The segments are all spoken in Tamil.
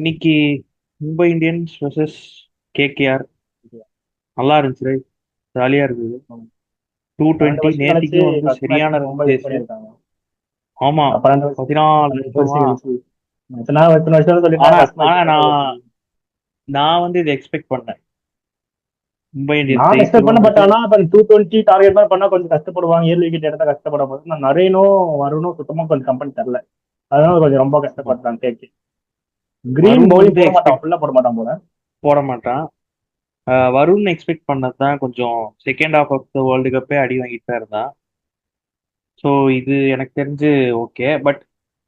இன்னைக்கு மும்பை இந்தியன்ஸ் vs கேகேஆர் நல்லா இருந்துச்சு. ஜாலியா இருக்குது. 220 12 வருஷம் கழிச்சு நேத்திக்கும் வந்து ஃபர்ஸ்ட் மேட்ச் சரியான ரன் மும்பை வின் சேஸ். பண்ணியிருக்காங்க. ஆமா, 12 வருஷம் 14 வருஷமா. கழிச்சு எத்தனை வருஷம் ஆனா சொல்லிட்டாங்க ஃபர்ஸ்ட் ஆனா மேட்ச் மும்பை நான் வின் பண்ணி. நான் வந்து இதை எக்ஸ்பெக்ட் பண்ணேன். மும்பை இந்தியன்ஸ் நான் எக்ஸ்பெக்ட் பண்ண பட் ஜெயிச்சிரும்ன்றது. ஆனா இப்போ 220 டார்கெட் மாதிரி பண்ணா கொஞ்சம் கஷ்டப்படுவாங்க. 7 விக்கெட் எடுத்தா கஷ்டப்படும் போது நான் நரேனும் வருணும் சுத்தமா கொஞ்சம் கம்பெனி தரல. அதனால கொஞ்சம் ரொம்ப ஆமா. கஷ்டப்பட்டான் கேக்கு. கிரீன் வருண் பவுலிங் வந்து போட மாட்டான், எக்ஸ்பெக்ட் ஃபுல்லா போட மாட்டான் போல. போட மாட்டான். வருண் எக்ஸ்பெக்ட் பண்ணதுதான் கொஞ்சம் second half of the world கப்பே அடி வாங்கிட்டு தான் இருந்தான். ஸோ இது எனக்கு தெரிஞ்சு ஓகே. பட்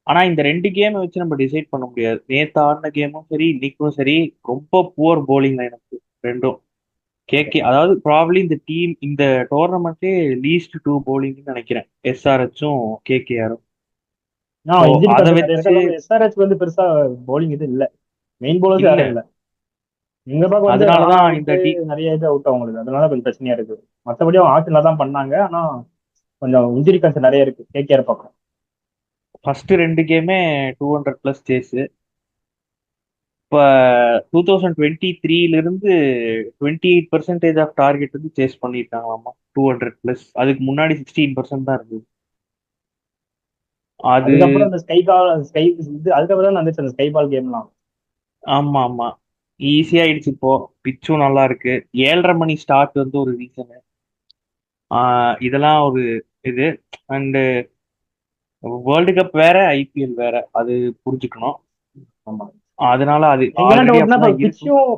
ஆனா இந்த ரெண்டு கேமை வச்சு நம்ம டிசைட் பண்ண முடியாது. நேத்து ஆடின கேமும் சரி, இன்னைக்கும் சரி, ரொம்ப புவர் போலிங் லைனப் ரெண்டும். அதாவது ப்ராப்ளி இந்த டீம் இந்த டோர்னமெண்ட்டே லீஸ்ட் டூ போலிங்னு நினைக்கிறேன், எஸ்ஆர்ஹெச்சும் கேகேஆரும். ஸோ இன்ஜுரி அதை கன்சர்ன் நிறைய வச்சு இருக்கு. எஸ்ஆர்ஹெச் வந்து பெருசா பவுலிங் இது இல்ல. மெயின் பவுலர்ஸ் யாரும் இல்ல. இல்ல. எங்க பக்கம் வந்து ராணா அதனாலதான் இந்த அவுட்டு, நிறைய இது அவுட் அவங்களுக்கு. அதனால கொஞ்சம் பிரச்சனையா இருக்கு. மற்றபடி அவங்க ஆட்டுல தான் பண்ணாங்க. ஆனா கொஞ்சம் இன்ஜுரி கன்சர்ன் நிறைய இருக்கு கேகேஆர் பக்கம். ஃபர்ஸ்ட் ரெண்டு கேமே 200+ சேஸ். இப்போ 2023 28% ஆஃப் டார்கெட் வந்து சேஸ் பண்ணியிருக்காங்களாமா. 200+. அதுக்கு முன்னாடி 16% தான் இருந்தது. அது அதுக்கப்புறம் அந்த ஸ்கை இது அதுக்கப்புறம் தான் வந்துச்சு அந்த ஸ்கை பால் கேம்லாம். ஆமா ஆமா, ஈஸியா ஆயிடுச்சு. இப்போ பிச்சும் நல்லா இருக்கு. 7:30 மணி ஸ்டார்ட் வந்து ஒரு ரீசனு. இதெல்லாம் ஒரு இது. அண்டு வேர்ல்டு கப் வேற, ஐபிஎல் வேற, அது புரிஞ்சுக்கணும். ஆமா. அதனால அது எனக்கு என்ன ஆல்ரெடி டவுட்னா இப்போ அப்படிதான் இருக்கும். பிச்சும்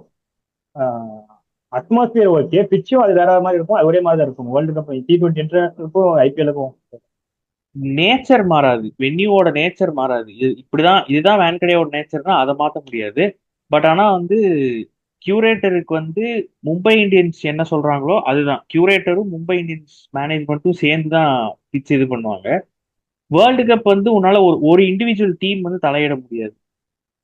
அட்மாஸ்பியர் ஓகே, பிச்சும் அது வேற மாதிரி இருக்கும், அது ஒரே மாதிரி தான் இருக்கும். வேர்ல்டு கப் T20 இன்டர்நேஷனலுக்கும் ஐபிஎலுக்கும் நேச்சர் மாறாது, வென்யூவோட நேச்சர் மாறாது. இப்படிதான், இதுதான் வேன்கடேயோட நேச்சர்னா அதை மாற்ற முடியாது. பட் ஆனா வந்து கியூரேட்டருக்கு வந்து மும்பை இந்தியன்ஸ் என்ன சொல்றாங்களோ அதுதான். கியூரேட்டரும் மும்பை இந்தியன்ஸ் மேனேஜ்மெண்ட்டும் சேர்ந்து தான் பிச் இது பண்ணுவாங்க. வேர்ல்டு கப் வந்து உன்னால ஒரு ஒரு இண்டிவிஜுவல் டீம் வந்து தலையிட முடியாது.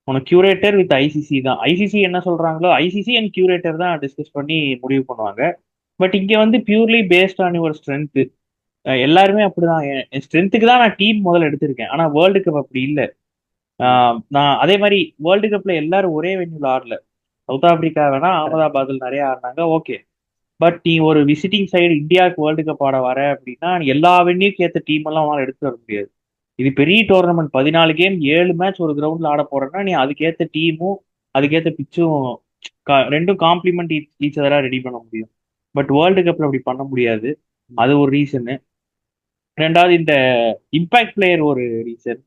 உனக்கு கியூரேட்டர் வித் ஐசிசி தான். ஐசிசி என்ன சொல்றாங்களோ, ஐசிசி அண்ட் கியூரேட்டர் தான் டிஸ்கஸ் பண்ணி முடிவு பண்ணுவாங்க. பட் இங்க வந்து purely based on your strength. எல்லாருமே அப்படிதான். என் ஸ்ட்ரென்த்துக்கு தான் நான் டீம் முதல்ல எடுத்திருக்கேன். ஆனா வேர்ல்டு கப் அப்படி இல்லை. நான் அதே மாதிரி வேர்ல்டு கப்ல எல்லாரும் ஒரே வென்யூல ஆடல. சவுத் ஆப்பிரிக்கா வேணா அகமதாபாத்தில் நிறைய ஆடினாங்க, ஓகே. பட் நீ ஒரு விசிட்டிங் சைடு இந்தியாவுக்கு வேர்ல்டு கப் ஆட வர அப்படின்னா நீ எல்லா வென்யூக்கு ஏற்ற டீம் எல்லாம் உன்னால எடுத்து வர முடியாது. இது பெரிய டோர்னமெண்ட், 14 கேம், 7 மேட்ச் ஒரு கிரவுண்ட்ல ஆட போறேன்னா நீ அதுக்கேற்ற டீமும் அதுக்கேற்ற பிச்சும் ரெண்டும் காம்ப்ளிமெண்ட் ஈச் அதரா ரெடி பண்ண முடியும். பட் வேர்ல்டு கப்ல அப்படி பண்ண முடியாது. அது ஒரு ரீசனு. ரெண்டாவது இந்த இம்பாக்ட் பிளேயர் ஒரு ரீசன்.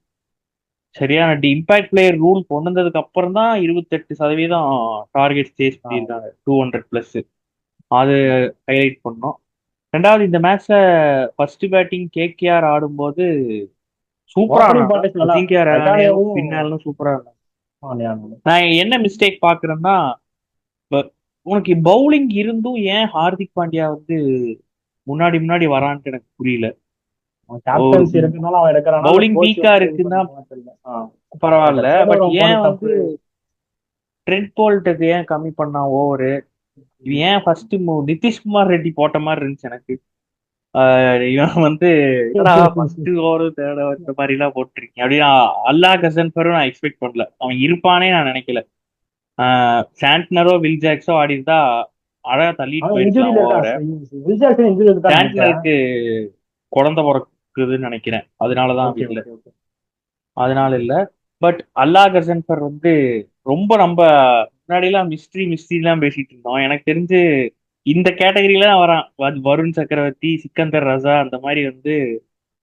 சரியான இம்பாக்ட் பிளேயர் ரூல் கொண்டு வந்ததுக்கு அப்புறம் தான் 28% டார்கெட் சேஸ் பண்ணியிருக்காங்க 200+. அது ஹைலைட் பண்ணோம். ரெண்டாவது இந்த மேட்ச்ல ஃபர்ஸ்ட் பேட்டிங் கேகேஆர் ஆடும்போது சூப்பரா ஓப்பனிங் ஆனாங்க. பார்ட்டிஸ் நல்லா. அஜிங்கியா ரஹானேவும் ரகானேவும் பின்னாலும் சூப்பரா இருந்தாங்க. ஆடினாங்க. நான் என்ன மிஸ்டேக் பாக்குறேன்னா, இப்ப உனக்கு பவுலிங் இருந்தும் ஏன் ஹார்திக் பாண்டியா வந்து முன்னாடி முன்னாடி வரான்ட்டு எனக்கு புரியல. ஒரு கேப்டன்சி இருக்கனால அவன் எடுக்கிறானா இல்ல பவுலிங் கோச் வீக்கா வந்து இது இருக்குன்னா பண்றாங்கன்னு தெரியல. அந்த பரவாயில்ல. தேர்ட் பட் ஓவர் அவன் ஏன் போனது வந்து தப்பு. ட்ரெண்ட் போல்ட்டுக்கு ஏன் கம்மி பண்ணான் ஓவரு? இது ஏன் ஃபர்ஸ்ட் நிதிஷ்குமார் ரெட்டி போட்ட மாதிரி இருந்துச்சு எனக்கு. இவன் வந்து என்னடா ஃபர்ஸ்ட் ஓவர் தேர்ட் ஓவர் இந்த மாதிரி எல்லாம் போட்டிருக்கீங்க அப்படின்னா. அல்லா கசன்பரும் நான் எக்ஸ்பெக்ட் பண்ணல, அவன் இருப்பானே நான் நினைக்கல. சாண்ட்னரோ வில் ஜாக்ஸோ ஆடி இருந்தா அழகா தள்ளிட்டு அவன் போயிருக்கலாம் இன்ஜுரியில இருக்கான். ஓவரை. வில்ஜாக்சன் இன்ஜுரி இருக்கான்னு நினைக்கிறேன். சாண்ட்னருக்கு குழந்தை பிறக்குதுன்னு நினைக்கிறேன், அதனாலதான் ஓகே இல்ல. Okay okay. அதனால இல்ல. பட் அல்லா கசன்பர் வந்து ரொம்ப நம்ம முன்னாடிலாம் மிஸ்ட்ரி பேசிட்டு இருந்தோம். எனக்கு தெரிஞ்சு இந்த கேட்டகரியில தான் வரான். வருண் சக்கரவர்த்தி, சிக்கந்தர் ரசா அந்த மாதிரி வந்து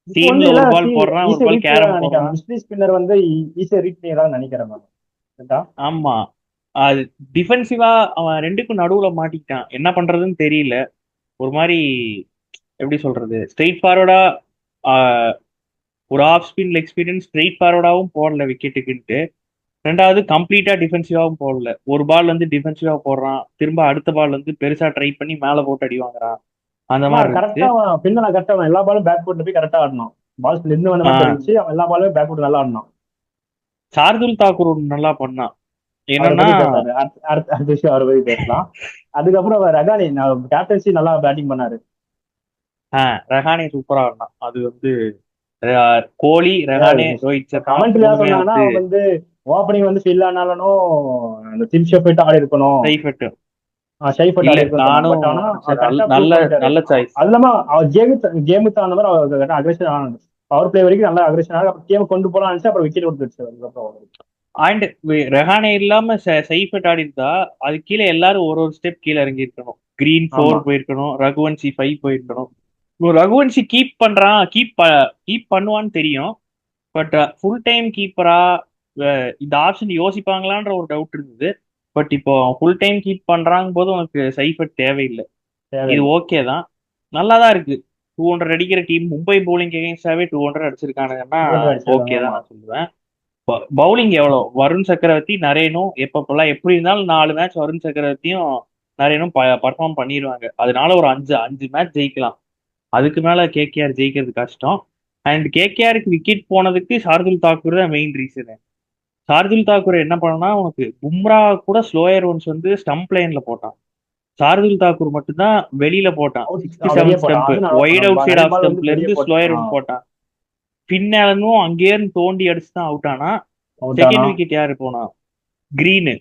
இப்போ வந்து டீம்ல ஒரு எல்லாம் பால் போடுறான், ஒரு ஈஸியா பால் ரீட் பண்ணிடலாம் கேரம் நினைக்கிறேன். போடுறான். மிஸ்ட்ரி ஸ்பின்னர் வந்து ஈஸியா ரீட் பண்ணிடலாம் நினைக்கிறேன் நான். கரெக்டா? ஆமா. அது டிஃபென்சிவா அவன் ரெண்டுக்கும் நடுவுல மாட்டிக்கிட்டான், என்ன பண்றதுன்னு தெரியல. ஒரு மாதிரி எப்படி சொல்றது, ஸ்ட்ரெயிட் ஃபார்வர்டா ஒரு off spin leg spin straight ஃபார்வர்டாவும் போடல விக்கெட்டுக்குன்ட்டு. ரெண்டாவது கம்ப்ளீட்டா டிஃபென்சிவாவும் போடல. ஒரு பால் வந்து டிஃபென்சிவா போடுறான், திரும்ப அடுத்த பால் வந்து பெருசா ட்ரை பண்ணி மேல போட்டு அடி வாங்குறான். அந்த ஆனா மாதிரி இருந்துச்சு. கரெக்டா அவன் பின்னல கரெக்டா அவன் எல்லா பாலும் பேக் போட்டு போய் கரெக்டா ஆடணும். பால் இருந்து வந்த மாதிரி ஆஹ் தெரிஞ்சு அவன் எல்லா பாலுமே பேக் போட்டு நல்லா ஆடணும். சார்துல் தாக்கூர் ஒண்ணு நல்லா பண்ணான். அவரை என்னன்னா பத்தி பேசாரு. அடுத்த விஷயம் அவரை பத்தி பேசலாம். அதுக்கப்புறம் அவர் ரகானி கேப்டன்சி நல்லா பேட்டிங் பண்ணாரு. ரஹானே சூப்பரா ஆடினான். அது வந்து கோலி, ரஹானே, ரோஹித் சர்மா கமெண்ட்ல மூணுமே சொன்னாங்கன்னா வந்து அவன் வந்து ஓப்பனிங் வந்து ஃபில் ஆனாலும் அந்த டிம் ஷெஃபர்ட் ஆடி இருக்கணும், சைஃபெட் ஷைஃபர்ட் இல்ல ஆடி இருக்குன்னு சொன்னாங்க. நானும் பட் ஆனா நினைச்சேன். கரெக்டா ப்ரூவ் நல்ல பண்ணிட்டாரு. நல்ல சாய்ஸ். அது இல்லாம அவர் கேமுக்கு தகுந்த மாதிரி அவர் கரெக்டா அக்ரெஷன் ஆனாங்க. பவர் பிளே வரைக்கும் நல்லா அக்ரெஷன் ஆனாங்க. அப்புறம் கேம் கொண்டு போலாம்னு நினைச்சு அப்புறம் விக்கெட் கொடுத்துருச்சு அதுக்கப்புறம். அண்ட் ரெஹானே இல்லாம சைஃபெட் ஆடி இருந்தா அது கீழே எல்லாரும் ஒரு ஒரு ஸ்டெப் கீழே இறங்கி இருக்கணும். கிரீன் ஆமா 4 போயிருக்கணும், ரகுவன்சி 5 போயிருக்கணும். இப்போ ரகுவன்சி கீப் பண்ணுவான்னு தெரியும். பட் ஃபுல் டைம் கீப்பரா இந்த ஆப்ஷன் யோசிப்பாங்களான்ற ஒரு டவுட் இருந்தது. பட் இப்போ ஃபுல் டைம் கீப் பண்றாங்க போது உனக்கு சைஃபெட் தேவையில்லை. இது தேவையில்லை. ஓகே தான், நல்லா தான் இருக்கு. 200 அடிக்கிற டீம் மும்பை போலிங் எகென்ஸ்டாவே 200 அடிச்சிருக்கானுங்கன்னா 200 அடிச்சிருக்காங்க. ஓகே தான் ஆமா. நான் சொல்லுவேன். பவுலிங் எவ்வளோ, வருண் சக்கரவர்த்தி நரேனும் எப்பப்பெல்லாம் எப்படி இருந்தாலும் 4 மேட்ச் வருண் சக்கரவர்த்தியும் நரேனும் பர்ஃபார்ம் பண்ணிடுவாங்க. அதனால ஒரு அஞ்சு அஞ்சு மேட்ச் ஜெயிக்கலாம். அதுக்கு மேல கேகேஆர் ஜெயிக்கிறது கஷ்டம். அண்ட் கேகேஆருக்கு விக்கெட் போனதுக்கு ஷார்துல் தாக்கூர் தான் மெயின் ரீசன். ஷார்துல் தாக்கூர் என்ன பண்ணனா, உனக்கு பும்ரா கூட ஸ்லோயர் ஒன்ஸ் வந்து ஸ்டம்ப் லைன்ல போட்டான். ஷார்துல் தாக்கூர் மட்டும்தான் வெளியில போட்டான். வெளியே 67 போட்டான். ஸ்டம்ப் அது நல்லா ஒயிட் அவுட் பண்ணான். சைட் நிறைய ஆஃப் பால் வந்து ஸ்டம்ப்ல வெளியே இருந்து ஸ்லோயர் ஒன் போட்டான். போட்டான். பின்னாலும் அங்கேயே இருந்து தோண்டி அடிச்சு தான் அவுட் ஆனா. அவுட் ஆனா. செகண்ட் விக்கெட் யாரு போனா? கிரீனு.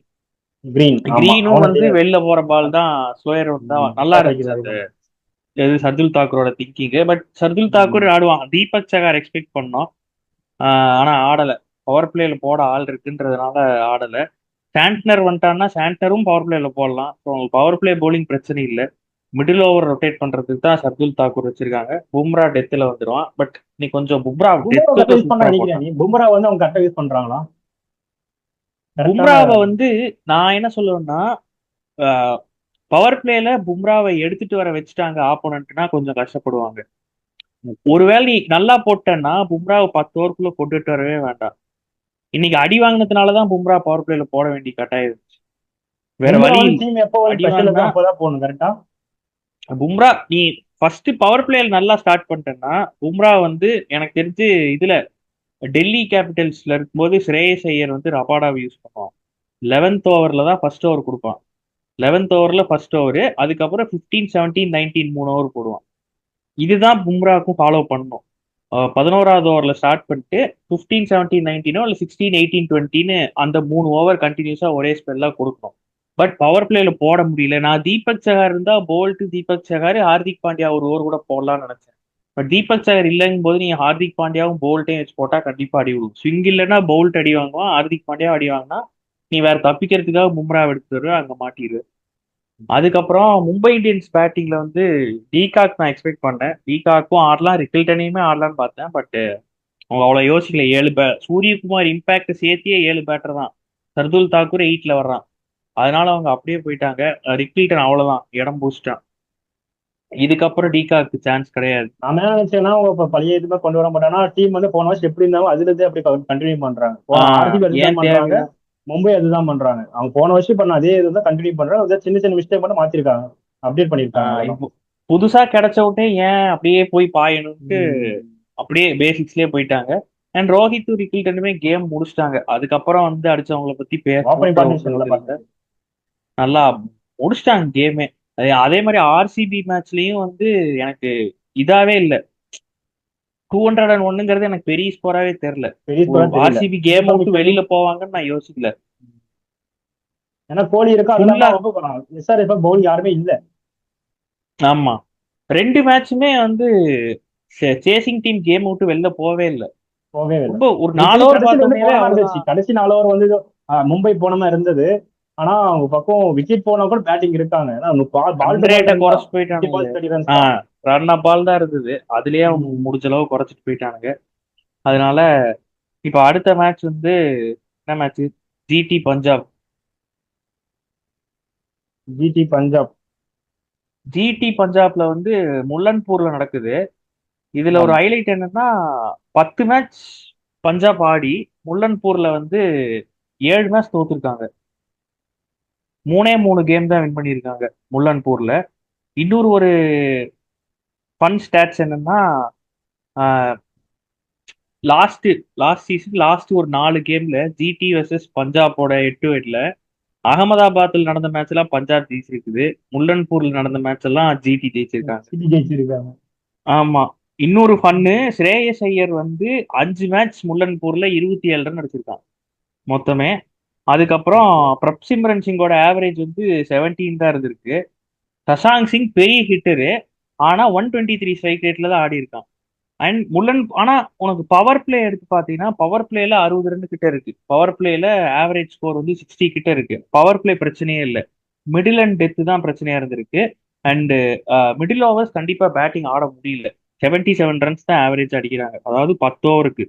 கிரீன். ஆமா கிரீனும் அவனை வந்து வெளில போற பால் தான் ஸ்லோயர் ஒன் தான். நல்லா இருந்துச்சு அந்த இது சர்துல் தாக்கூரோட திங்கிங். பட் சர்துல் தாக்கூர் ஆடுவான். தீபக் சகார் எக்ஸ்பெக்ட் பண்ணோம். ஆனா ஆடல. பவர் பிளேல போட ஆள் இருக்குன்றதுனால ஆடல. சாண்ட்னர் வந்துட்டான்னா சாண்ட்னரும் பவர் பிளேல போடலாம். பவர் பிளே போலிங் பிரச்சனை இல்லை. மிடில் ஓவர் ரொட்டேட் பண்றதுக்கு தான் சர்துல் தாக்கூர் வச்சிருக்காங்க. பும்ரா டெத்துல வந்துடுவான். பட் நீ கொஞ்சம் பும்ரா பும்ரா டெத்துல கரெக்டா யூஸ் பண்ணா சூப்பரா நினைக்கிறேன் போட்டான். நீ? பும்ரா வந்து அவங்க கரெக்டா யூஸ் பண்றாங்களா? கரெக்டான. பும்ராவை வந்து நான் என்ன சொல்லுவேன்னா, பவர் பிளேல பும்ராவை எடுத்துட்டு வர வச்சுட்டாங்க ஆப்போனன்ட்னா கொஞ்சம் கஷ்டப்படுவாங்க. ஒருவேளை நீ நல்லா போட்டேன்னா பும்ராவை 10 ஓவருக்குள்ள கொண்டுட்டு வரவே வேண்டாம். இன்னைக்கு அடி வாங்கினதுனாலதான் பும்ரா பவர் பிளேல போட வேண்டிய கட்டாயம் இருந்துச்சு. வேற பும்ரா வழி வந்து இல்லை. டீம் எப்போ வந்து அடி ஸ்பெஷல் வாங்கினா இருக்கோ அப்பதான் போகணும் கரெக்டா. பும்ரா நீ ஃபர்ஸ்ட் பவர் பிளேல நல்லா ஸ்டார்ட் பண்ணிட்டேன்னா பும்ரா வந்து எனக்கு தெரிஞ்சு இதுல டெல்லி கேபிட்டல்ஸ்ல இருக்கும்போது ஸ்ரேயஸ் ஐயர் வந்து ரபாடாவை யூஸ் பண்ணுவான். 11th ஓவர்ல தான் ஃபர்ஸ்ட் ஓவர் கொடுப்பான். 11th ஓவர்ல ஃபர்ஸ்ட் ஓவர், அதுக்கப்புறம் 15, 17, 19 3 ஓவர் போடுவான். இதுதான் பும்ராவுக்கும் ஃபாலோ பண்ணணும். 11வது ஓவர்ல ஸ்டார்ட் பண்ணிட்டு 15, 17, 19 இல்லை 16, 18, 20ன்னு அந்த 3 ஓவர் கண்டினியூஸா ஒரே ஸ்பெல்லா கொடுக்கணும். பட் பவர் பிளேல போட முடியல. நான் தீபக் சகார் இருந்தா போல்ட் தீபக் சகார் ஹார்திக் பாண்டியா ஒரு ஓவர் கூட போடலாம்னு நினைச்சேன். பட் தீபக் சகார் இல்லைங்கும் போது நீங்க ஹார்திக் பாண்டியாவும் போல்ட்டையும் வச்சு போட்டா கண்டிப்பா அடி விடும். ஸ்விங் இல்லைன்னா போல்ட் அடி வாங்குவான், ஹார்திக் பாண்டியா அடி வாங்கினா நீ வேற தப்பிக்கிறதுக்காக பும்ரா எடுத்து வருவ, அங்க மாட்டிடுவேன். அதுக்கப்புறம் மும்பை இந்தியன்ஸ் பேட்டிங்ல வந்து டீகாக் நான் எக்ஸ்பெக்ட் பண்ணேன். டீகாக்கும் ஆடலாம், ரிக்கில்டனையுமே ஆடலாம்னு பார்த்தேன். பட் அவங்க அவ்வளோ யோசிக்கல. 7 சூரியகுமார் இம்பாக்ட் சேர்த்தியே 7 பேட்டர் தான். சர்துல் தாக்கூர் 8ல வர்றான். அதனால அவங்க அப்படியே போயிட்டாங்க. ரிக்கில்டன் அவ்வளவுதான் இடம் பூச்சிட்டான். இதுக்கப்புறம் டீகாக்கு சான்ஸ் கிடையாது. நான் என்ன நினைச்சேன்னா அவங்க இப்ப பழைய இதுமே கொண்டு வர மாட்டாங்கன்னா டீம் வந்து போன வருஷம் எப்படி இருந்தாலும் அதுல இருந்தே அப்படி கண்டினியூ பண்றாங்க. ஆர்சிபி அதுதான் ஏன் பண்றாங்க, தேவையில்ல. மும்பை அதுதான் பண்றாங்க. அவங்க போன வருஷம் பண்ண அதே இதுதான் கண்டினியூ பண்றாங்க. அதாவது சின்ன சின்ன மிஸ்டேக் மட்டும் மாத்திருக்காங்க, அப்டேட் பண்ணிருக்காங்க அவ்வளவுதான். இப்போ புதுசா கிடைச்ச விட்டே ஏன் அப்படியே போய் பாயணும்ட்டு ம். அப்படியே பேசிக்ஸ்லயே போயிட்டாங்க. அண்ட் ரோஹித் ரிக்கில்டனுமே கேம் முடிச்சிட்டாங்க. அதுக்கப்புறம் வந்து அடிச்சவங்கள பத்தி ஓப்பனிங் பேசணுன்ற பார்ட்னர்ஷிப் ஒன்றும் நல்லா இல்லை. பார்த்தாங்க. நல்லா முடிச்சிட்டாங்க கேமே. அதே மாதிரி ஆர்சிபி மேட்ச்லயும் வந்து எனக்கு இதாவே இல்லை. 201ங்கிறது எனக்கு பெரிய ஸ்கோராவே தெரியல. பெரிய ஸ்கோர் தெரியல. ஆர்சிபி கேம் விட்டு மிக்கது. வெளியில போவாங்கன்னு நான் யோசிக்கல. ஏன்னா கோலி இருக்கா, அது ஃபுல்லா இல்லாம அவங்க எஸ்ஆர்எஃப் பவுல் யாருமே இல்ல. ஆமா, 2 மேட்சுமே வந்து சேசிங் டீம் கேம் விட்டு வெளில போவே இல்லை. போகவே இல்லை. ரொம்ப ஒரு 4 லிட்டரலி ஓவர் கடைசியில வந்து பார்த்தோன்னே போனமா இருந்துச்சு. அவ்வளவுதான். கடைசி 4 ஓவர் வந்து மும்பை போனமா இருந்தது. ஆனா அவங்க பக்கம் விக்கெட் போனா கூட பேட்டிங் இருக்காங்க. ஏன்னா பால் ரன் டு பால் ரேட்டை ரன் தான், குறைச்சு 20 போயிட்டானுங்க. பால் 30 ரன்ஸ் தான். ரன் பால் தான் இருந்தது. அதுலயே அவங்க ம். முடிஞ்ச அளவு குறைச்சிட்டு போயிட்டானுங்க. அதனால இப்ப அடுத்த மேட்ச் வந்து என்ன match? GT Punjab. GT Punjab. GT பஞ்சாப்ல வந்து முல்லன்பூர்ல நடக்குது. இதுல ஒரு ஆமா. ஹைலைட் என்னன்னா, 10 மேட்ச் பஞ்சாப் ஆடி முல்லன்பூர்ல வந்து 7 மேட்ச் தோத்துருக்காங்க. 3 கேம் தான் வின் பண்ணியிருக்காங்க முல்லன்பூர்ல. இன்னொரு ஒரு ஃபன் ஸ்டாட்ஸ் என்னன்னா, லாஸ்ட் லாஸ்ட் சீசன் லாஸ்ட் ஒரு 4 கேம்ல ஜிடி வர்சஸ் பஞ்சாபோட 8-8ல அகமதாபாத்தில் நடந்த மேட்ச் எல்லாம் பஞ்சாப் ஜெயிச்சிருக்குது. முல்லன்பூர்ல நடந்த மேட்ச் எல்லாம் ஜிடி ஜெயிச்சிருக்காங்க. ஜிடி ஜெயிச்சிருக்காங்க. ஆமா. இன்னொரு ஃபன்னு, ஸ்ரேயஸ் ஐயர் வந்து 5 மேட்ச் முல்லன்பூர்ல 27 ரன் அடிச்சிருக்கான். மொத்தமே. அதுக்கப்புறம் பிரப்சிம்ரன் சிங்கோட ஆவரேஜ் வந்து 17 தான் இருந்திருக்கு. சஷாங்க் சிங் பெரிய ஹிட்டரு, ஆனா 123 ஸ்ட்ரைக் ரேட்ல தான் ஆடி இருக்கான். அண்ட் முல்லன் ஆனா உனக்கு பவர் பிளே எடுத்து பாத்தீங்கன்னா பவர் பிளேல 60 ரன் கிட்ட இருக்கு. பவர் பிளேல ஆவரேஜ் ஸ்கோர் வந்து 60 கிட்ட இருக்கு. பவர் பிளே பிரச்சனையே இல்லை. மிடில் அண்ட் டெத் தான் பிரச்சனையா இருந்திருக்கு. அண்ட் மிடில் ஓவர்ஸ் கண்டிப்பா பேட்டிங் ஆட முடியல. 77 ரன்ஸ் தான் ஆவரேஜ் அடிக்கிறாங்க, அதாவது 10 ஓவருக்கு.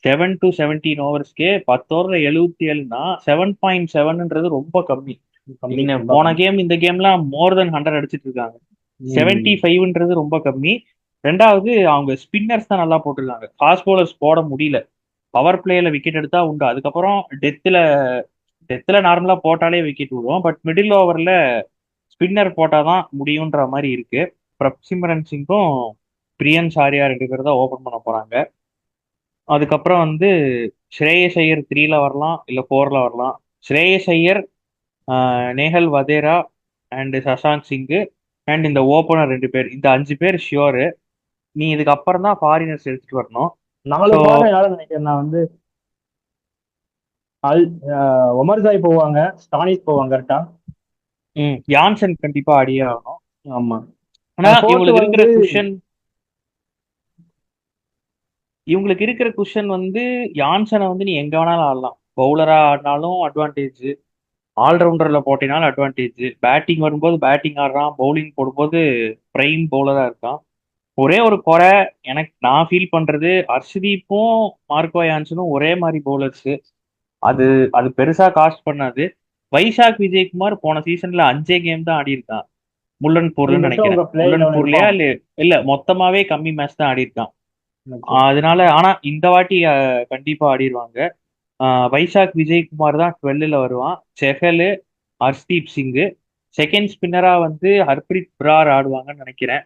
7 to 17 ஓவர்ஸ்க்கே 10 ஓவர்ல 77னா 7.7ன்றது ரொம்ப கம்மி. கம்மி, ரொம்ப போன கம்மி. கேம் இந்த கேம்லாம் மோர் தென் 100 அடிச்சிட்டு இருக்காங்க. ம். 75ன்றது ரொம்ப கம்மி. ரெண்டாவது அவங்க ஸ்பின்னர்ஸ் தான் நல்லா போட்டிருக்காங்க, ஃபாஸ்ட் bowlers போட முடியல. பவர் பிளேல விக்கெட் எடுத்தா உண்டு. அதுக்கப்புறம் டெத்துல டெத்துல நார்மலா போட்டாலே விக்கெட் விடுவோம். பட் மிடில் ஓவர்ல ஸ்பின்னர் போட்டாதான் முடியுன்ற மாதிரி இருக்கு. பிரப்சிம்ரன் சிங்கும் பிரியன்ஸ் ஆர்யா 2 பேர் தான் ஓபன் பண்ண போறாங்க. அதுக்கப்புறம் வந்து ஸ்ரேயஸ் ஐயர் 3ல வரலாம், இல்ல 4ல வரலாம். ஸ்ரேயஸ் ஐயர், நேஹல் வதேரா அண்ட் சஷாங்க் சிங்கு அண்ட் இந்த ஓப்பனர் 2 பேர், இந்த 5 பேர் ஷியோரு. நீ இதுக்கு அப்புறம் தான் ஃபாரினர்ஸ் எடுத்துட்டு வரணும். 4 ஸோ ஃபாரினர் யாரும் நினைக்கிறேன் நான் வந்து. அல் ஒமர் ஜாய் போவாங்க, ஸ்டானிஸ் போவாங்க கரெக்டா? யான்சன் கண்டிப்பா ஆடியே ஆகணும். ஆமா. ஆனா அந்த ஃபோர்த் வந்து இவங்களுக்கு இருக்கிற குஷன் வந்து யான்சனை வந்து நீ எங்க வேணாலும் ஆடலாம். பவுலரா ஆடினாலும் அட்வான்டேஜ், ஆல்ரவுண்டர்ல போட்டினாலும் அட்வான்டேஜ். பேட்டிங் வரும்போது பேட்டிங் ஆடுறான், பவுலிங் போடும்போது பிரைம் பவுலரா இருக்கான். ஒரே ஒரு குறை எனக்கு நான் ஃபீல் பண்றது, ஹர்ஷ்தீப்பும் மார்க்கோ யான்சனும் ஒரே மாதிரி பவுலர்ஸ். அது அது பெருசா காஸ்ட் பண்ணாது. வைசாக் விஜயகுமார் போன சீசன்ல 5 கேம் தான் ஆடி இருக்கான், இந்த முல்லன்பூர்லன்னு வருஷம் நினைக்கிறேன். உங்க பிளேயிங் லெவன் முல்லன்பூர்லயா இருப்பான். இல்ல இல்ல மொத்தமாவே கம்மி மேட்ச் தான் ஆடி இருக்கான். ஓகே. அதனால ஆனா இந்த வாட்டி கண்டிப்பா ஆடிடுவாங்க. வைசாக் விஜயகுமார் தான் 12ல வருவான். செஹலு, ஹர்ஷ்தீப் சிங்கு. செகண்ட் ஸ்பின்னரா வந்து ஹர்ப்ரீத் பிரார் ஆடுவாங்கன்னு நினைக்கிறேன்.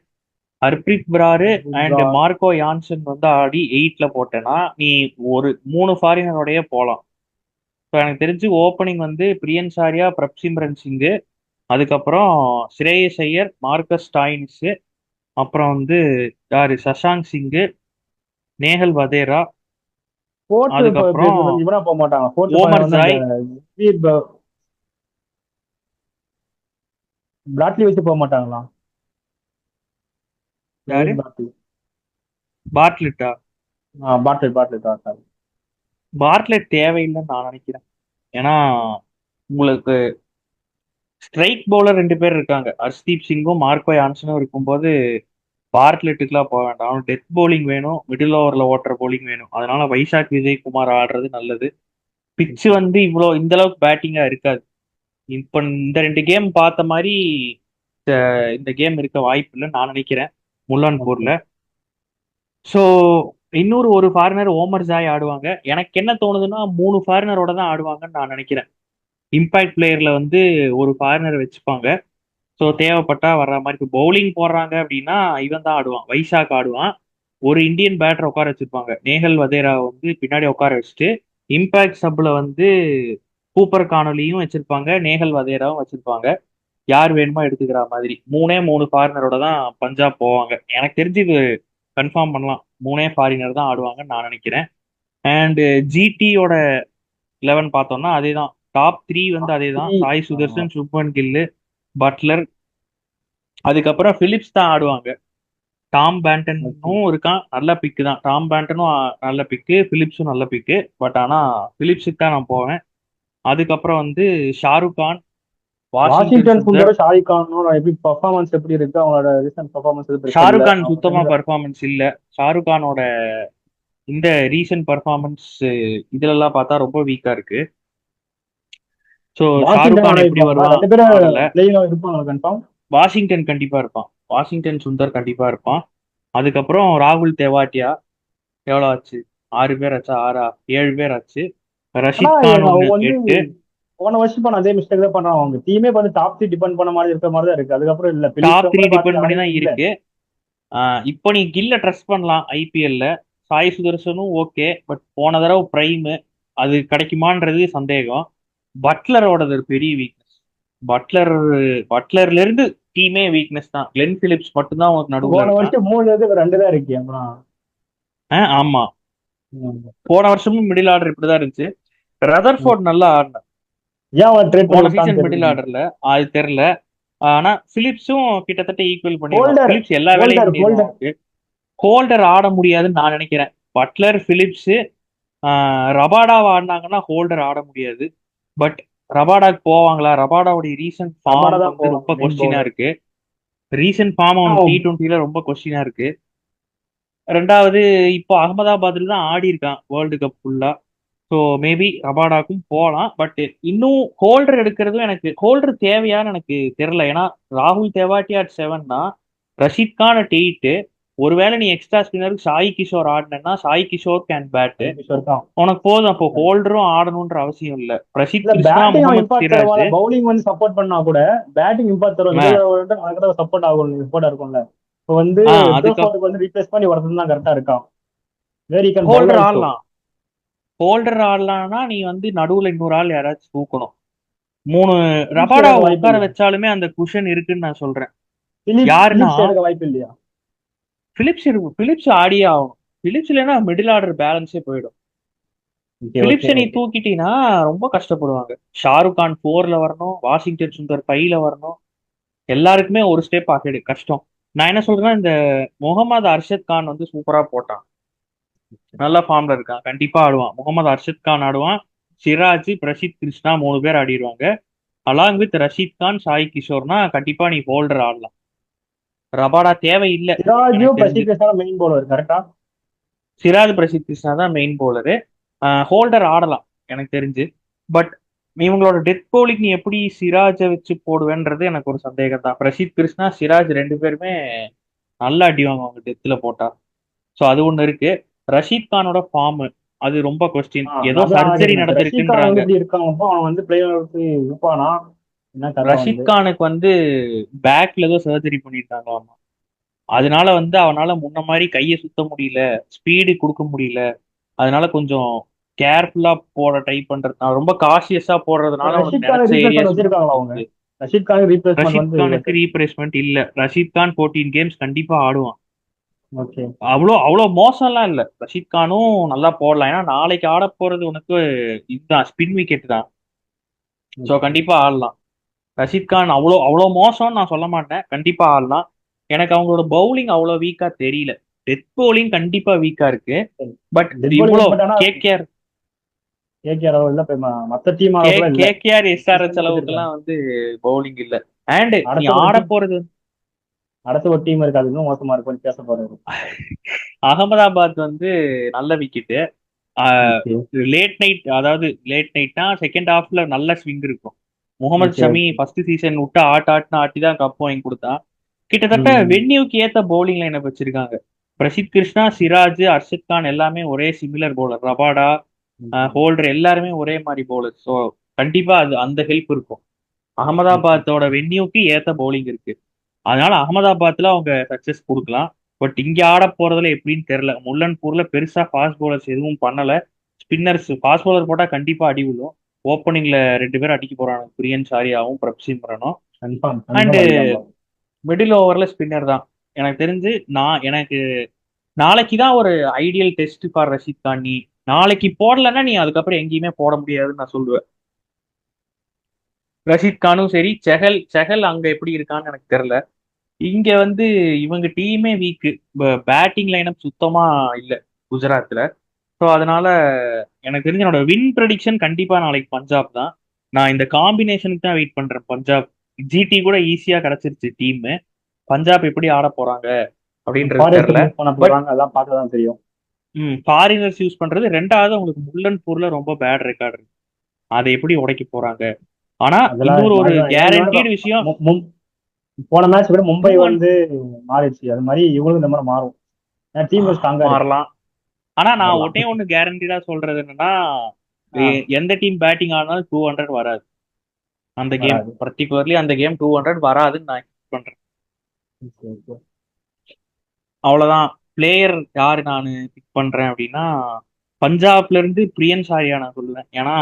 ஹர்ப்ரீத் பிராரு அண்ட் மார்க்கோ யான்சன் வந்து ஆடி 8ல போட்டேன்னா நீ ஒரு 3 ஃபாரினரோடய போகலாம். ஸோ எனக்கு தெரிஞ்சு ஓப்பனிங் வந்து பிரியன்ஸ் ஆர்யா, பிரப்சிம்ரன் சிங்கு, அதுக்கப்புறம் ஸ்ரேயஸ் ஐயர், மார்க்கஸ் ஸ்டாயின்ஸு, அப்புறம் வந்து யாரு சஷாங்க் சிங்கு, நேஹல் வதேரா, ஃபோர்த் இப்போ அதுக்கப்புறம் இவனா போக மாட்டாங்க. ஃபோர்த் ஓமர் ஃபாரினர் வந்து அந்த ஜாய். பிராட்லி வச்சு போக மாட்டாங்களா? யாரு? Lewis Bradley. பார்ட்லெட்டா? பாட்டில் பாட்டில் தான் சார். பார்ட்லெட் தேவையில்லைன்னு நான் நினைக்கிறேன். ஏன்னா உங்களுக்கு ஸ்ட்ரைக் பவுலர் 2 பேர் இருக்காங்க, ஹர்ஷ்தீப் சிங்கும் மார்க்கோ யான்சனும் இருக்கும்போது பார்ட்லெட்டுக்குலாம் போக வேண்டாம். அவனுக்கு டெத் bowling வேணும், மிடில் ஓவர்ல ஓட்டுற bowling வேணும். அதனால வைசாக் விஜயகுமார் ஆடுறது நல்லது. பிச்சு வந்து இவ்வளோ இந்த அளவுக்கு பேட்டிங்கா இருக்காது. இப்ப இந்த 2 கேம் பார்த்த மாதிரி இந்த கேம் இருக்க வாய்ப்பு இல்லைன்னு நான் நினைக்கிறேன், ஓகே. முல்லான்பூர்ல. ஸோ இன்னொரு ஒரு ஃபாரினர் ஓமர் ஜாய் ஆடுவாங்க. எனக்கு என்ன தோணுதுன்னா 3 ஃபாரினரோட தான் ஆடுவாங்கன்னு நான் நினைக்கிறேன். இம்பாக்ட் பிளேயர்ல வந்து ஒரு ஃபாரினர் வச்சுப்பாங்க. ஸோ தேவைப்பட்டா வர்ற மாதிரி. இப்போ பவுலிங் போடுறாங்க அப்படின்னா இவன் தான் ஆடுவான், வைசாக் ஆடுவான். ஒரு இந்தியன் பேட்டர் உட்கார வச்சிருப்பாங்க, நேஹல் வதேரா வந்து பின்னாடி உட்கார வச்சுட்டு. இம்பாக்ட் சப்ல வந்து கூப்பர் கானொலியும் வச்சிருப்பாங்க, நேஹல் வதேராவும் வச்சிருப்பாங்க. யார் வேணுமோ எடுத்துக்கிற மாதிரி 3 ஃபாரினரோட தான் பஞ்சாப் போவாங்க. எனக்கு தெரிஞ்சு இது கன்ஃபார்ம் பண்ணலாம், 3 ஃபாரினர் தான் ஆடுவாங்கன்னு நான் நினைக்கிறேன். அண்ட் ஜிடியோட 11 பார்த்தோம்னா அதே தான். டாப் 3 வந்து அதே தான், சாய் சுதர்சன், சுப்மன் கில்லு, பட்லர். அதுக்கப்புறம் பிலிப்ஸ் தான் ஆடுவாங்க. Tom okay. பேண்டனும் இருக்கான், நல்ல பிக்கு தான். டாம் பேண்டனும் நல்ல பிக்கு, பிலிப்ஸும் நல்ல பிக்கு. பட் ஆனா பிலிப்ஸுக்கு தான் நான் போவேன். அதுக்கப்புறம் வந்து ஷாருக் கான், வாஷிங்டன் வாஷிங்டன் சுந்தர். சுந்தர், ஷாரிக் கானும் எப்படி பர்ஃபார்மன்ஸ் எப்படி இருக்கு? அவங்களோட ரீசன்ட் பர்ஃபார்மன்ஸ் எதுவும் பெருசா இல்ல ஷாருக் கான் அவங்க சுத்தமா ரெண்டு. பர்ஃபார்மன்ஸ் இல்ல. ஷாருக் கானோட இந்த ரீசன்ட் பர்ஃபார்மன்ஸ் இதுலலாம் பார்த்தா ரொம்ப வீக்கா இருக்கு. ஸோ ஷாருக் வாஷிங்டன் ஆட கான் எப்படி வைப்பாங்களா? வருவான்? 2 பேரும் ஆடல. பிளேயிங் இருப்பாங்க கன்ஃபார்ம். வாஷிங்டன் கண்டிப்பா இருப்பான், வாஷிங்டன் சுந்தர் கண்டிப்பா இருப்பான். அதுக்கப்புறம் ராகுல் தெவாட்டியா. எவ்வளோ ஆச்சு? 6 பேர் ஆச்சா? 6 7 பேர் ஆச்சு. ஆனா ரஷீத் கான் ஒன்று அவங்க வந்து 8. போன வருஷம் பண்ண அதே மிஸ்டேக் தான் பண்றாங்க. அவங்க டீமே வந்து டாப் 3 டிபெண்ட் பண்ண மாதிரி இருக்கிற மாதிரி தான் இருக்கு. அதுக்கப்புறம் இல்ல, டாப் பிலிப்ஸும் 3 கூட டிபெண்ட் பாத்தீங்க பண்ணி ஆடவே தான் இல்ல. இருக்கு. இப்போ நீ கில்ல ட்ரஸ்ட் பண்ணலாம் ஐபிஎல்ல. சாய் சுதர்சனும் ஓகே, பட் போன தடவை பிரைமு, அது கிடைக்குமான்றது சந்தேகம். பட்லரோடது ஒரு பெரிய வீக்னஸ். பட்லர் பட்லர்ல இருந்து டீமே வீக்னஸ் தான். கிளென் பிலிப்ஸ் மட்டும்தான் உனக்கு நடுவுல போன இருக்கான். வருஷம் 3 இது 2 தான் இருக்கு அப்புறம். ஆமா, ம். போன வருஷமும் மிடில் ஆர்டர் இப்படிதான் இருந்துச்சு. ரதர்ஃபோர்ட் நல்லா ஆடினான் ஏன் அவன் ட்ரேட் பண்ணி போன விட்டான்னு சீசன் மிடில் தெரியல. ஆர்டர்ல. அது தெரியல. ஆனா பிலிப்ஸும் கிட்டத்தட்ட ஈக்குவல் பண்ணிடுவான். ஹோல்டர் பிலிப்ஸ் எல்லா வேலையும் ஹோல்டர் பண்ணிடுவான் ஹோல்டர் அவனுக்கு. ஹோல்டர் ஆட முடியாதுன்னு நான் நினைக்கிறேன். பட்லர், பிலிப்ஸ், ரபாடாவை ஆடினாங்கன்னா ஹோல்டர் ஆட முடியாது. பட் ரபாடாக்கு போவாங்களா? ரபாடாவுடைய ரீசன்ட் ரபாடா ஃபார்ம் தான் வந்து போவாங்க ரொம்ப மெயின் கொஸ்டினா பவுலர். இருக்கு. ரீசன்ட் ஃபார்ம் அவன் T20ல ரொம்ப கொஸ்டினா இருக்கு. ரெண்டாவது, இப்போ அகமதாபாத்ல தான் ஆடி இருக்கான் வேர்ல்டு கப் ஃபுல்லா. ஸோ மேபி ரபாடாக்கும் போகலாம். பட் இன்னும் ஹோல்டர் எடுக்கிறதும் எனக்கு ஹோல்டர் தேவையான்னு எனக்கு தெரியல. ஏன்னா ராகுல் தெவாட்டி அட் 7னா ரஷீத் கான் அட் 8. ஒருவேளை நீ எக்ஸ்ட்ரா ஸ்பின்னருக்கு சாய் கிஷோர் ஆடினா சாய் கிஷோர் கேன் பேட். இருக்கான். உனக்கு போதும். அப்போ ஹோல்டரும் ஆடணுன்ற அவசியம் இல்லை. பிரசித் இல்ல கிருஷ்ணா, பேட்டிங் அவன் முகமது இம்பாக்ட் சிராஜ். தருவான். பவுலிங் வந்து சப்போர்ட் பண்ணா கூட பேட்டிங் இம்பாக்ட் தருவான். ஆ மிடில் ஓவர் சப்போர்ட் ஆகும், சப்போர்ட்டா இருக்கும்ல. இப்போ வந்து அதுக்கப்புறம் ப்ரோஃபோர்டுக்கு வந்து ரீப்ளேஸ் பண்ணி வரது தான் கரெக்டா இருக்கான். Where you can bowl Holder also. ஆடலாம். ஹோல்டர் ஆடலாம்னா நீ வந்து நடுவுல இன்னொரு ஆள் யாராச்சும் தூக்கணும். 3 பிலிப்ஸ் ரபாடாவை எடுக்க வாய்ப்பு உட்கார இல்லையா? வச்சாலுமே அந்த குஷன் இருக்குன்னு நான் சொல்றேன். யாருன்னா பிலிப்ஸ் எடுக்க வாய்ப்பு இல்லையா? பிலிப்ஸ் இருக்கும். பிலிப்ஸ் ஆடியே ஆகணும். பிலிப்ஸ் இல்லைன்னா மிடில் ஆர்டர் பேலன்ஸே போயிடும். ஓகே ஓகே பிலிப்ஸை நீ ஓகே. தூக்கிட்டீங்கன்னா ரொம்ப கஷ்டப்படுவாங்க. ஷாருக் கான் 4ல வரணும், வாஷிங்டன் சுந்தர் 5ல வரணும். எல்லாருக்குமே ஒரு ஸ்டெப் ஆகிடு கஷ்டம். நான் என்ன சொல்றேன்னா, இந்த முகமது அர்ஷத் கான் வந்து சூப்பரா போட்டான். நல்ல ஃபார்ம்ல இருக்கான். கண்டிப்பா ஆடுவான். முகமது அர்ஷத் கான் ஆடுவான். சிராஜ், பிரசித் கிருஷ்ணா 3 பேர் ஆடிடுவாங்க. அலாங் வித் ரஷீத் கான், சாய் கிஷோர்னா கண்டிப்பா நீ ஹோல்டர் ஆடலாம். ரபாடா தேவையில்லை எனக்கு சிராஜும் தெரிஞ்சு. பிரசித் கிருஷ்ணா மெயின் பவுலர் கரெக்டா? சிராஜ், பிரசித் கிருஷ்ணா தான் மெயின் பவுலரு. ஹோல்டர் ஆடலாம் எனக்கு தெரிஞ்சு. பட் இவங்களோட டெத் பவுலிங் நீ எப்படி சிராஜை வச்சு போடுவேன்றது எனக்கு ஒரு சந்தேகம் தான். பிரசித் கிருஷ்ணா, சிராஜ் 2 பேருமே நல்லா அடி வாங்குவாங்க டெத்துல போட்டா. ஸோ அது ஒன்று இருக்கு. ரஷீத் கானோட ஃபார்ம் அது ரொம்ப கொஸ்டின். ஏதோ அதான் சர்ஜரி எனக்கு ரஷீத் கான் நடந்திருக்குன்றாங்க. வந்து இப்படி இருக்கான். அப்போ அவன் வந்து பிளேயருக்கு இருப்பானா? என்ன கதை வந்து? ரஷீத் கானுக்கு வந்து பேக்ல ஏதோ சர்ஜரி பண்ணியிருக்காங்களாமா. அதனால வந்து அவனால முன்ன மாதிரி கையை சுத்த முடியல, ஸ்பீடு கொடுக்க முடியல. அதனால கொஞ்சம் கேர்ஃபுல்லா போட ட்ரை பண்றது. நான் ரொம்ப காஷியஸா போடுறதுனால அவனுக்கு ரஷீத் கான் நினைச்ச ரீப்ளேஸ்மெண்ட் ஏரியாஸ் கூட வச்சிருக்காங்களா அவங்க? முடிஞ்சுது. ரஷீத் கான் ரீப்ளேஸ்மெண்ட் ரஷீத் வந்து கானுக்கு ரீப்ளேஸ்மெண்ட் இல்ல. ரஷீத் கான் 14 கேம்ஸ் கண்டிப்பா ஆடுவான். ஓகே. அவ்வளோ அவ்வளோ மோசம்லாம் இல்ல. ரஷீத் கானும் நல்லா போடலாம். ஏன்னா நாளைக்கு ஆட போறது உனக்கு இதுதான், ஸ்பின் விக்கெட் தான். ஸோ கண்டிப்பா ஆடலாம். ரஷீத் கான் அவ்வளோ அவ்வளோ மோசம்னு நான் சொல்ல மாட்டேன். கண்டிப்பா ஆடலாம். எனக்கு அவங்களோட பவுலிங் அவ்வளோ வீக்கா தெரியல. டெத் பவுலிங் கண்டிப்பா வீக்கா இருக்கு. பட் டெத் இவ்வளோ பவுலிங் பட் ஆனா கேகேஆர் கேகேஆர் இல்ல இப்ப மத்த டீம் கே அளவுக்குலாம் இல்ல. கேகேஆர் எஸ்ஆர்எச் டீசெண்டா வச்சிருக்காங்க. அளவுக்குலாம் வந்து பவுலிங் இல்ல. அண்ட் நீ அடுத்த ஒரு ஆட டீம் போறது அடுத்த ஒரு டீம் இருக்கு, அது இன்னும் மோசமா இருக்கும்னு பேச போறாரு. அகமதாபாத் வந்து நல்ல விக்கெட்டு. ஓகே லேட் நைட், அதாவது லேட் நைட்னா செகண்ட் ஹாஃப்ல நல்ல ஸ்விங் இருக்கும். Mohammed okay Shami okay. First season விட்டு ஆட்டுன்னு ஆட்டி தான் கப் வாங்கி கொடுத்தான். கிட்டத்தட்ட ம். வென்யூக்கு ஏத்த பவுலிங் லைனை வச்சிருக்காங்க. பிரசித் கிருஷ்ணா, சிராஜ், அர்ஷத் கான் எல்லாமே ஒரே சிமிலர் பவுலர். ரபாடா, ஹோல்டர் எல்லாருமே ஒரே மாதிரி பவுலர். ஸோ கண்டிப்பா அது அந்த ஹெல்ப் இருக்கும். அகமதாபாத்தோட வென்யூக்கு ஏத்த பவுலிங் இருக்கு. அதனால அகமதாபாத்ல அவங்க சக்சஸ் கொடுக்கலாம். பட் இங்க ஆட போறதுல எப்படின்னு தெரியல. முல்லன்பூர்ல பெருசா ஃபாஸ்ட் பவுலர்ஸ் எதுவும் பண்ணல. ஸ்பின்னர்ஸ் ஃபாஸ்ட் பவுலர் போட்டா கண்டிப்பா அடி விழும். ஓப்பனிங்ல 2 பேரும் அடிக்க போறாங்க, பிரியன் சாரியாவும் பிரப்சிம்ரனும். கன்ஃபார்ம் அண்ட் கன்ஃபார்ம் அடிக்கலாம் bro. மிடில் ஓவர்ல ஸ்பின்னர் தான். எனக்கு தெரிஞ்சு எனக்கு நாளைக்கு தான் ஒரு ideal test for Rashid Khan. நீ நாளைக்கு போடலன்னா நீ அதுக்கப்புறம் எங்கேயுமே போட முடியாதுன்னு நான் சொல்லுவேன். ரஷீத் கானும் சரி, செஹல் செஹல் அங்க எப்படி இருக்கான்னு எனக்கு தெரியல. இங்க வந்து இவங்க டீமே வீக்கு. பேட்டிங் லைனப் சுத்தமா இல்ல குஜராத்ல. ஸோ அதனால எனக்கு தெரிஞ்ச என்னோட வின் ப்ரெடிக்ஷன் கண்டிப்பா நாளைக்கு பஞ்சாப் தான். நான் இந்த காம்பினேஷனுக்கு தான் வெயிட் பண்றேன். பஞ்சாப் ஜிடி கூட ஈஸியா கிடைச்சிருச்சு டீம். பஞ்சாப் எப்படி ஆட போறாங்க அப்படின்றது ஃபாரஸ்ட் தெரியல. மூவ் பண்ண பட் போறாங்க, அதெல்லாம் பார்க்க தான் தெரியும். ஃபாரினர்ஸ் யூஸ் பண்றது. ரெண்டாவது உங்களுக்கு முல்லன்பூர்ல ரொம்ப பேட் ரெக்கார்டு இருக்கு. அதை எப்படி உடைக்க போறாங்க? ஆனா அதெல்லாம் இன்னொரு ஒரு எனக்கு கேரண்டீடு விஷயம். போன மேட்ச் விட மும்பை மூவ் வந்து மாறிடுச்சு. அது மாதிரி இவங்களும் இந்த மாதிரி மாறும். டீம் ஸ்ட்ராங்கா இருக்கு. மாறலாம். ஆனா நான் மாறலாம். ஒன்னே ஒண்ணு கேரண்டீடா சொல்றது என்னன்னா, ஆ, எந்த டீம் பேட்டிங் ஆனாலும் 200 வராது. அந்த கேம் வராது. பர்டிகுலர்லி அந்த கேம் 200 வராதுன்னு நான் எக்ஸ்பெக்ட் பண்றேன். Okay, okay. அவ்வளவுதான். பிளேயர் யாரு நான் பிக் பண்றேன் அப்படின்னா, பஞ்சாப்ல இருந்து பிரியன் சாரியா நான் சொல்லுவேன். ஏன்னா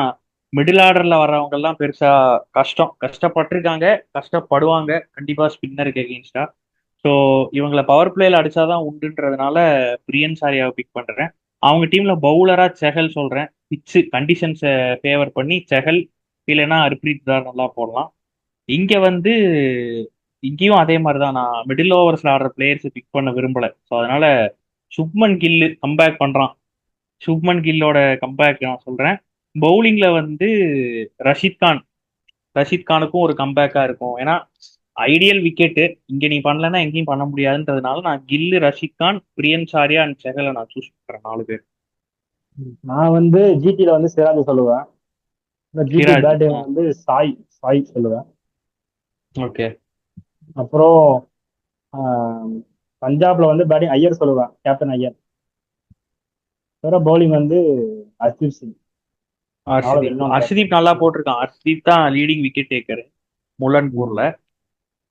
மிடில் ஆர்டர்ல வர்றவங்க எல்லாம் பெருசா கஷ்டப்பட்டிருக்காங்க, கஷ்டப்படுவாங்க கண்டிப்பா ஸ்பின்னருக்கு எகெயின்ஸ்டா. ஸோ இவங்களை பவர் பிளேல அடிச்சாதான் உண்டுன்றதுனால பிரியன் சாரியாவை பிக் பண்றேன். அவங்க டீம்ல பவுலரா செஹல் சொல்றேன். பிச்சு கண்டிஷன்ஸை ஃபேவர் பண்ணி செஹல் இல்லைன்னா ஹர்ப்ரீத் தார் நல்லா போடலாம். இங்க வந்து இங்கேயும் அதே மாதிரி தான், நான் மிடில் ஓவர்ஸ்ல ஆடுற பிளேயர்ஸ் பிக் பண்ண விரும்பல. ஸோ அதனால சுப்மன் கில்லு கம்பேக் பண்றான். சுப்மன் கில்லோட கம்பேக் நான் சொல்றேன். பவுலிங்ல வந்து ரஷீத் கான். ரஷீத் கானுக்கும் ஒரு கம்பேக்கா இருக்கும். ஏன்னா ஐடியல் விக்கெட்டு இங்க நீ பண்ணலன்னா எங்கேயும் பண்ண முடியாதுன்றதுனால நான் கில்லு, ரஷீத் கான், பிரியன் சாரியா அண்ட் செஹலை நான் சூஸ் பண்றேன் 4 பேர். நான் வந்து ஜிடில வந்து சிராஜ் சொல்லுவேன். இந்த ஜிடி சிராஜ். பேட்டிங் வந்து சாய் சாய் சொல்லுவேன். ஓகே. அப்புறம் ஆஹ், பஞ்சாப்ல வந்து பேட்டிங் ஐயர் சொல்லுவேன், கேப்டன் ஐயர். வேற பவுலிங் வந்து ஹர்தீப் சிங். அவ்வளவு ஹர்ஷதீப் இன்னொன்று ஹர்ஷதீப் நல்லா போட்டிருக்கான். ஹர்ஷதீப் தான் லீடிங் விக்கெட் டேக்கர் முல்லன்பூர்ல.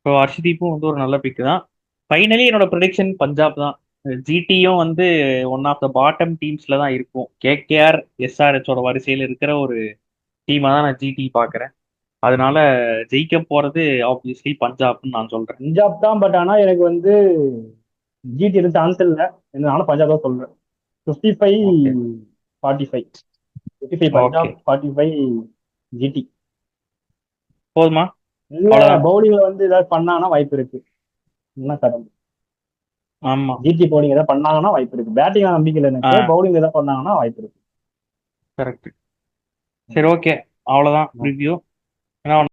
ஸோ ஹர்ஷதீப்பும் வந்து ஒரு நல்ல பிக் தான். ஃபைனலி என்னோட ப்ரெடிக்ஷன் பஞ்சாப் தான். ஜிடியும் வந்து ஒன் ஆஃப் த பாட்டம் டீம்ஸ்ல தான் இருக்கும். கேகேஆர், எஸ்ஆர்ஹெச்சோட வரிசையில் இருக்கிற ஒரு டீமா தான் நான் ஜிடி பார்க்குறேன். அதனால ஜெயிக்க போறது ஆப்வியஸ்லி பஞ்சாப்னு நான் சொல்றேன். பஞ்சாப் தான். பட் ஆனா எனக்கு வந்து ஜிடி எதுவும் சான்ஸ் இல்லை. நானும் பஞ்சாப் தான் சொல்றேன். 55 ஓகே. 45. 55 ஓகே. பஞ்சாப், 45 ஜிடி. போதுமா? இல்ல, அவ்வளோதான். பவுலிங்ல வந்து ஏதாவது பண்ணாங்கன்னா வாய்ப்பு இருக்கு. என்ன கடமை. ஆமா. ஜிடி பவுலிங் ஏதாவது பண்ணாங்கன்னா வாய்ப்பு இருக்கு. பேட்டிங் நம்பிக்கை இல்லை ஆ, எனக்கு. பவுலிங் ஏதாவது பண்ணாங்கன்னா வாய்ப்பு இருக்கு. கரெக்ட். சரி, ஓகே. அவ்வளோதான் ரிவ்யூ. ஏன்னா